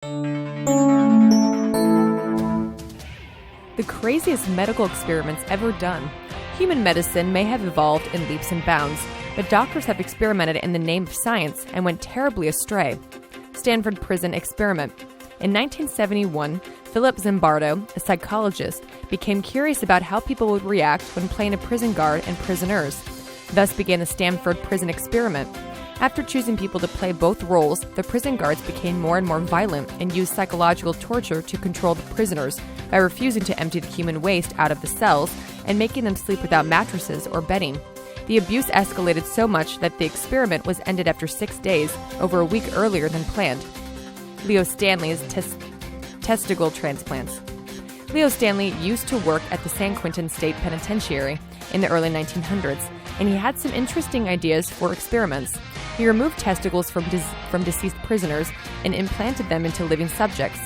The craziest medical experiments ever done. Human medicine may have evolved in leaps and bounds, but doctors have experimented in the name of science and went terribly astray. Stanford prison experiment. In 1971, Philip Zimbardo, a psychologist, became curious about how people would react when playing a prison guard and prisoners. Thus began the Stanford prison experiment. After choosing people to play both roles, the prison guards became more and more violent and used psychological torture to control the prisoners by refusing to empty the human waste out of the cells and making them sleep without mattresses or bedding. The abuse escalated so much that the experiment was ended after 6 days, over a week earlier than planned. Leo Stanley's testicle transplants. Leo Stanley used to work at the San Quentin State Penitentiary in the early 1900s, and he had some interesting ideas for experiments. He removed testicles from deceased prisoners and implanted them into living subjects.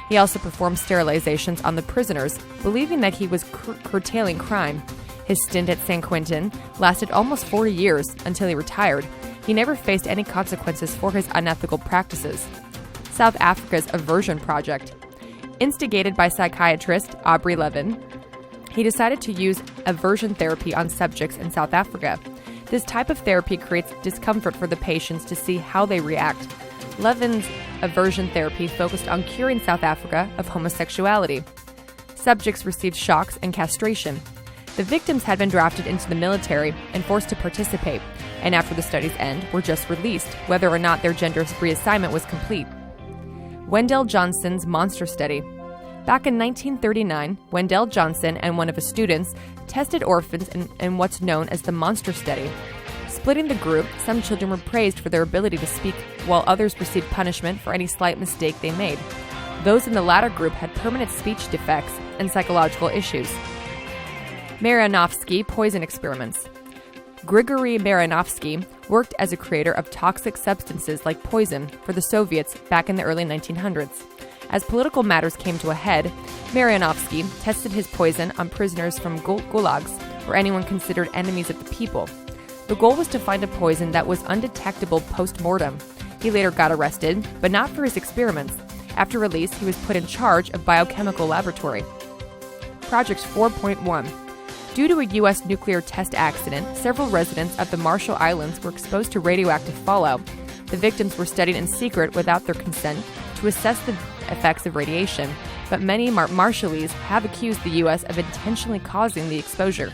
He also performed sterilizations on the prisoners, believing that he was curtailing crime. His stint at San Quentin lasted almost 40 years until he retired. He never faced any consequences for his unethical practices. South Africa's Aversion Project. Instigated by psychiatrist Aubrey Levin, he decided to use aversion therapy on subjects in South Africa. This type of therapy creates discomfort for the patients to see how they react. Levin's aversion therapy focused on curing South Africa of homosexuality. Subjects received shocks and castration. The victims had been drafted into the military and forced to participate, and after the study's end, were just released, whether or not their gender reassignment was complete. Wendell Johnson's Monster Study. Back in 1939, Wendell Johnson and one of his students tested orphans in what's known as the Monster Study. Splitting the group, some children were praised for their ability to speak, while others received punishment for any slight mistake they made. Those in the latter group had permanent speech defects and psychological issues. Mironov poison experiments. Grigory Mironov worked as a creator of toxic substances like poison for the Soviets back in the early 1900s. As political matters came to a head, Mironov tested his poison on prisoners from gulags or anyone considered enemies of the people. The goal was to find a poison that was undetectable post-mortem. He later got arrested, but not for his experiments. After release, he was put in charge of biochemical laboratory. Project 4.1. Due to a U.S. nuclear test accident, several residents of the Marshall Islands were exposed to radioactive fallout. The victims were studied in secret without their consent to assess the effects of radiation, but many Marshallese have accused the U.S. of intentionally causing the exposure.